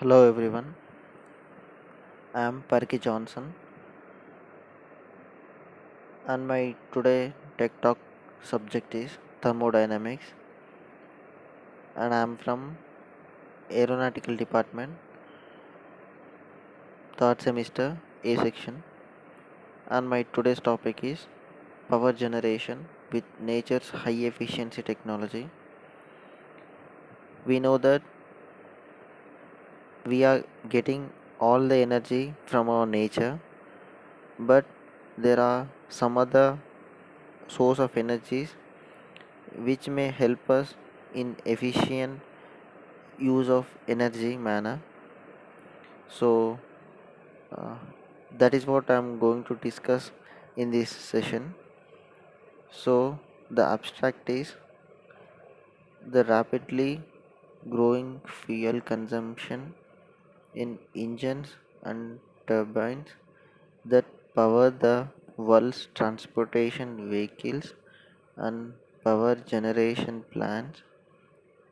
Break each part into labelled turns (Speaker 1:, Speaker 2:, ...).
Speaker 1: Hello everyone, I am Parky Johnson and my today tech talk subject is thermodynamics and I am from aeronautical department, third semester A section, and my today's topic is power generation with nature's high efficiency technology. We know that we are getting all the energy from our nature, but there are some other source of energies which may help us in efficient use of energy manner. So uh, that is what I'm going to discuss in this session. So the abstract is the rapidly growing fuel consumption in engines and turbines that power the world's transportation vehicles and power generation plants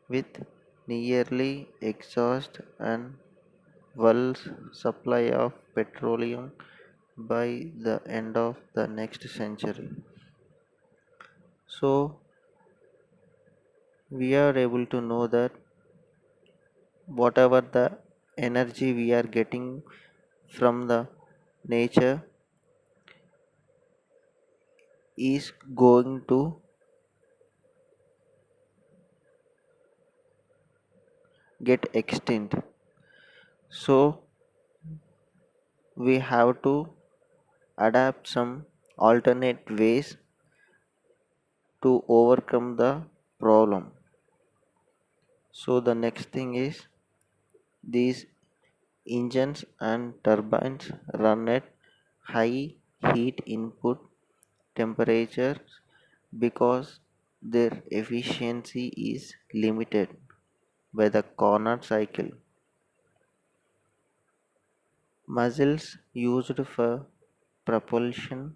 Speaker 1: with nearly exhaust and world's supply of petroleum by the end of the next century. So, we are able to know that whatever the energy we are getting from the nature is going to get extinct. So, we have to adapt some alternate ways to overcome the problem. So, the next thing is these engines and turbines run at high heat input temperatures because their efficiency is limited by the Carnot cycle. Muscles used for propulsion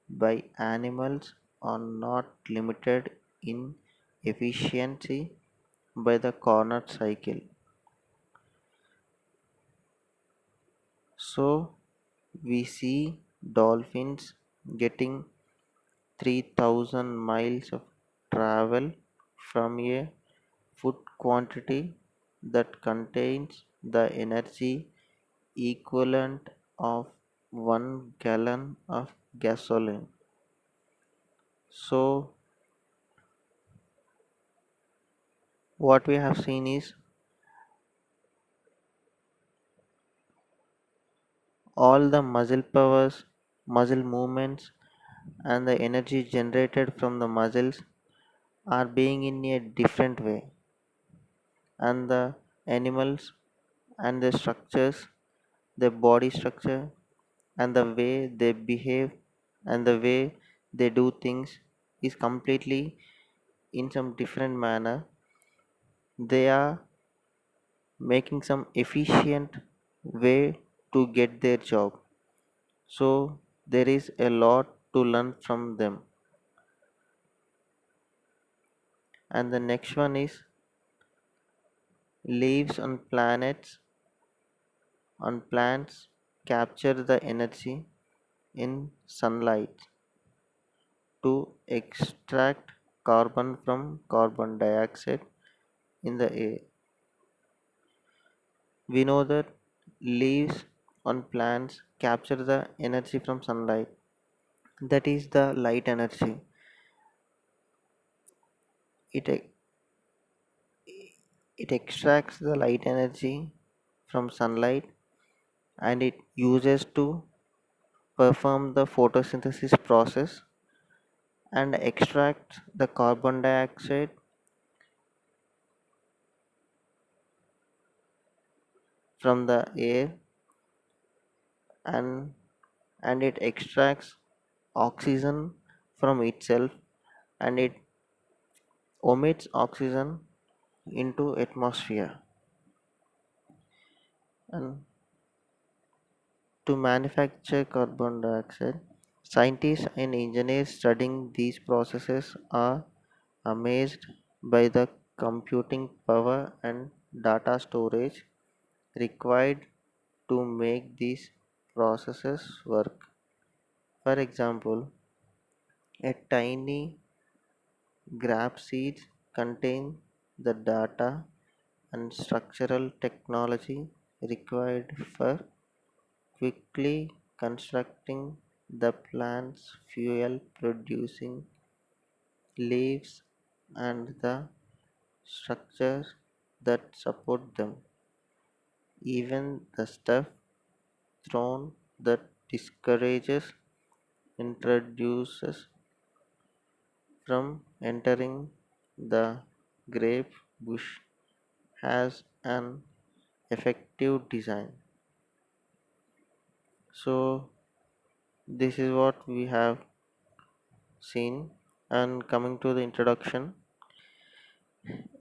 Speaker 1: by animals are not limited in efficiency by the Carnot cycle. So we see dolphins getting 3000 miles of travel from a food quantity that contains the energy equivalent of 1 gallon of gasoline. So, what we have seen is all the muscle powers, muscle movements, and the energy generated from the muscles are being in a different way, and the animals and the structures, their body structure, and the way they behave and the way they do things is completely in some different manner. They are making some efficient way to get their job. So there is a lot to learn from them. And the next one is leaves on plants capture the energy in sunlight to extract carbon from carbon dioxide in the air. We know that leaves on plants capture the energy from sunlight. That is the light energy. It, e- it extracts the light energy from sunlight and it uses to perform the photosynthesis process and extract the carbon dioxide from the air and it extracts oxygen from itself and it emits oxygen into atmosphere. And to manufacture carbon dioxide, scientists and engineers studying these processes are amazed by the computing power and data storage required to make these processes work. For example, a tiny graph seed contains the data and structural technology required for quickly constructing the plant's fuel producing leaves and the structures that support them. Even the stuff thrown that discourages introduces from entering the grape bush has an effective design. So this is what we have seen. And coming to the introduction,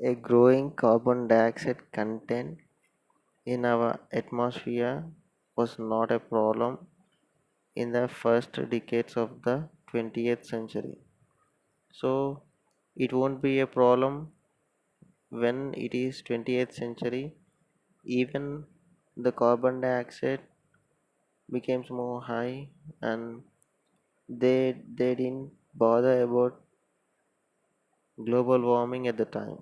Speaker 1: a growing carbon dioxide content in our atmosphere was not a problem in the first decades of the 20th century. So it won't be a problem when it is 20th century. Even the carbon dioxide becomes more high, and they didn't bother about global warming at the time.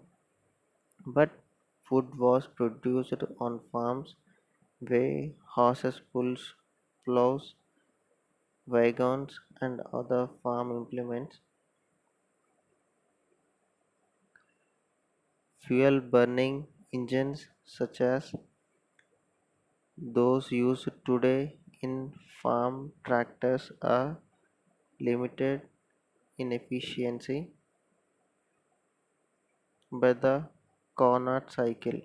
Speaker 1: But food was produced on farms where horses pulls plows, wagons and other farm implements. Fuel burning engines such as those used today in farm tractors are limited in efficiency by the Carnot cycle.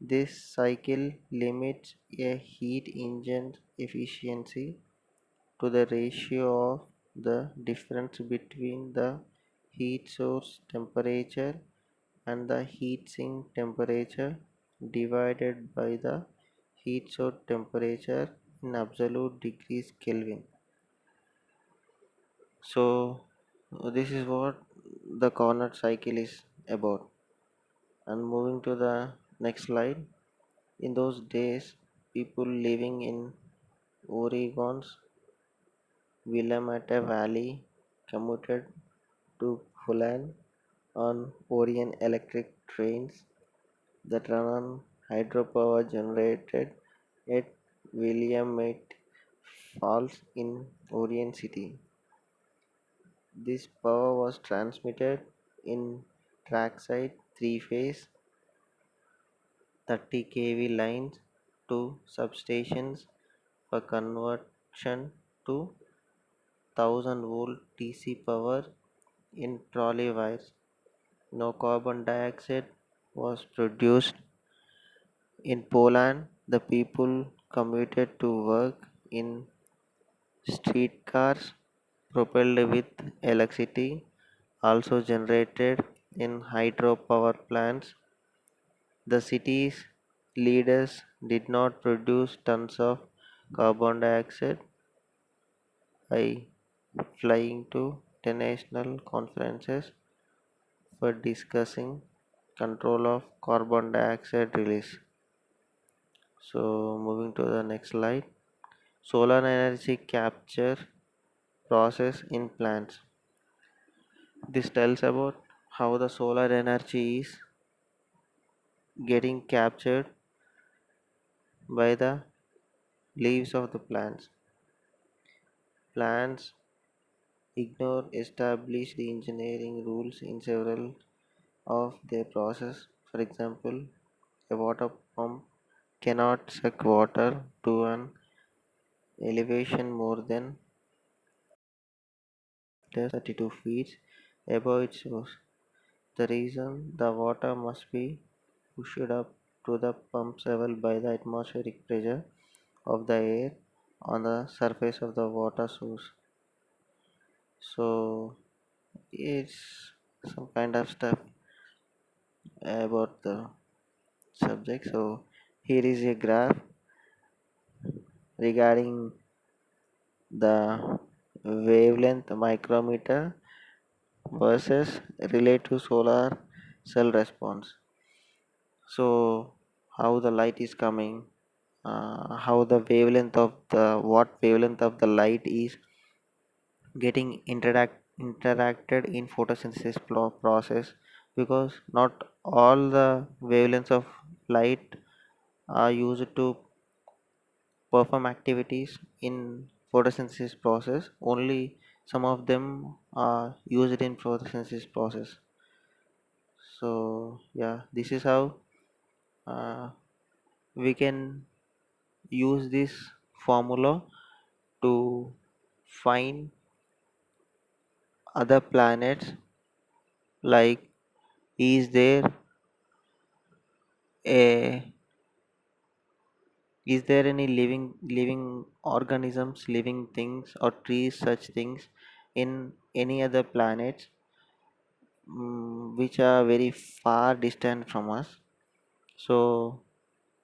Speaker 1: This cycle limits a heat engine's efficiency to the ratio of the difference between the heat source temperature and the heat sink temperature divided by the heat source temperature in absolute degrees Kelvin. So this is what the Carnot cycle is about. And moving to the next slide. In those days, people living in Oregon's Willamette Valley commuted to Fulham on Orion electric trains that run on hydropower generated at Willamette Falls in Orion City. This power was transmitted in trackside three-phase 30 kV lines to substations for conversion to 1000-volt DC power in trolley wires. No carbon dioxide was produced. In Poland, the people commuted to work in streetcars propelled with electricity, also generated in hydropower plants. The city's leaders did not produce tons of carbon dioxide by flying to international conferences for discussing control of carbon dioxide release. So moving to the next slide. Solar energy capture process in plants. This tells about how the solar energy is getting captured by the leaves of the plants. Plants ignore established engineering rules in several of their process. For example, a water pump cannot suck water to an elevation more than 32 feet above its source. The reason the water must be pushed up to the pump level by the atmospheric pressure of the air on the surface of the water source. So it's some kind of stuff about the subject. So here is a graph regarding the wavelength micrometer versus relate to solar cell response. So how the light is coming, how the wavelength of the what wavelength of the light is getting interacted in photosynthesis process, because not all the wavelengths of light are used to perform activities in photosynthesis process. Only some of them are used in photosynthesis process. So yeah, this is how uh, we can use this formula to find other planets, like is there a is there any living organisms, living things or trees, such things in any other planets, which are very far distant from us. So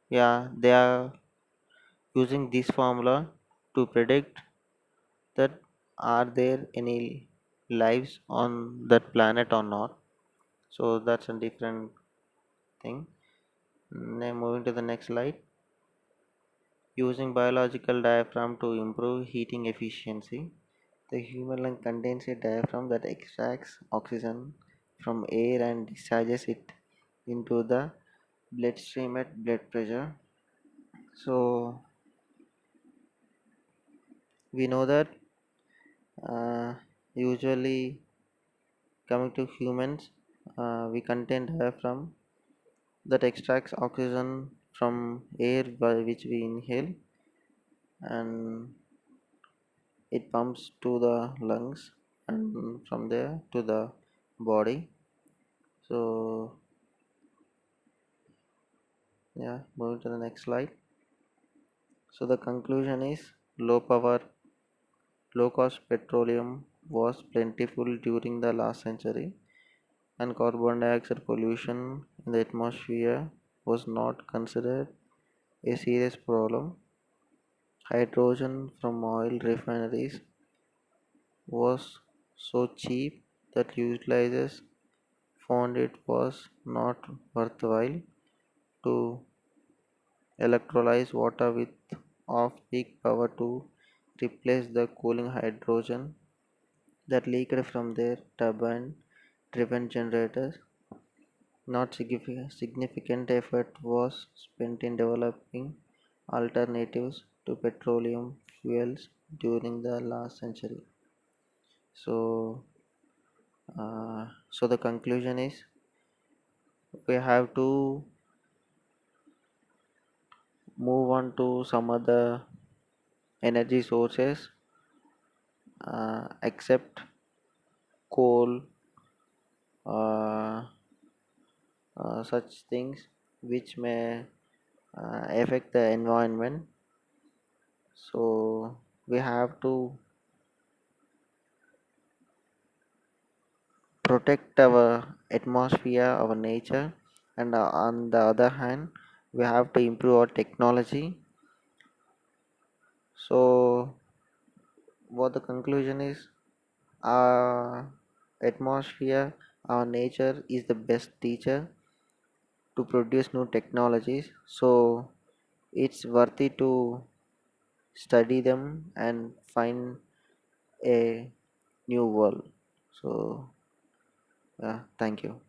Speaker 1: yeah, they are using this formula to predict that are there any lives on that planet or not. So that's a different thing. Now moving to the next slide. Using biological diaphragm to improve heating efficiency. The human lung contains a diaphragm that extracts oxygen from air and discharges it into the bloodstream at blood pressure. So we know that uh, usually coming to humans, we contain diaphragm that extracts oxygen from air by which we inhale, and it pumps to the lungs and from there to the body. So yeah, moving to the next slide. So the conclusion is low cost petroleum was plentiful during the last century, and carbon dioxide pollution in the atmosphere was not considered a serious problem. Hydrogen from oil refineries was so cheap that utilizers found it was not worthwhile to electrolyze water with off-peak power to replace the cooling hydrogen that leaked from their turbine-driven generators. Not significant effort was spent in developing alternatives to petroleum fuels during the last century. So the conclusion is we have to move on to some other energy sources, except coal, uh, such things which may affect the environment. So we have to protect our atmosphere, our nature, and on the other hand, we have to improve our technology. So what the conclusion is, our atmosphere, our nature is the best teacher to produce new technologies. So it's worthy to study them and find a new world. So yeah, thank you.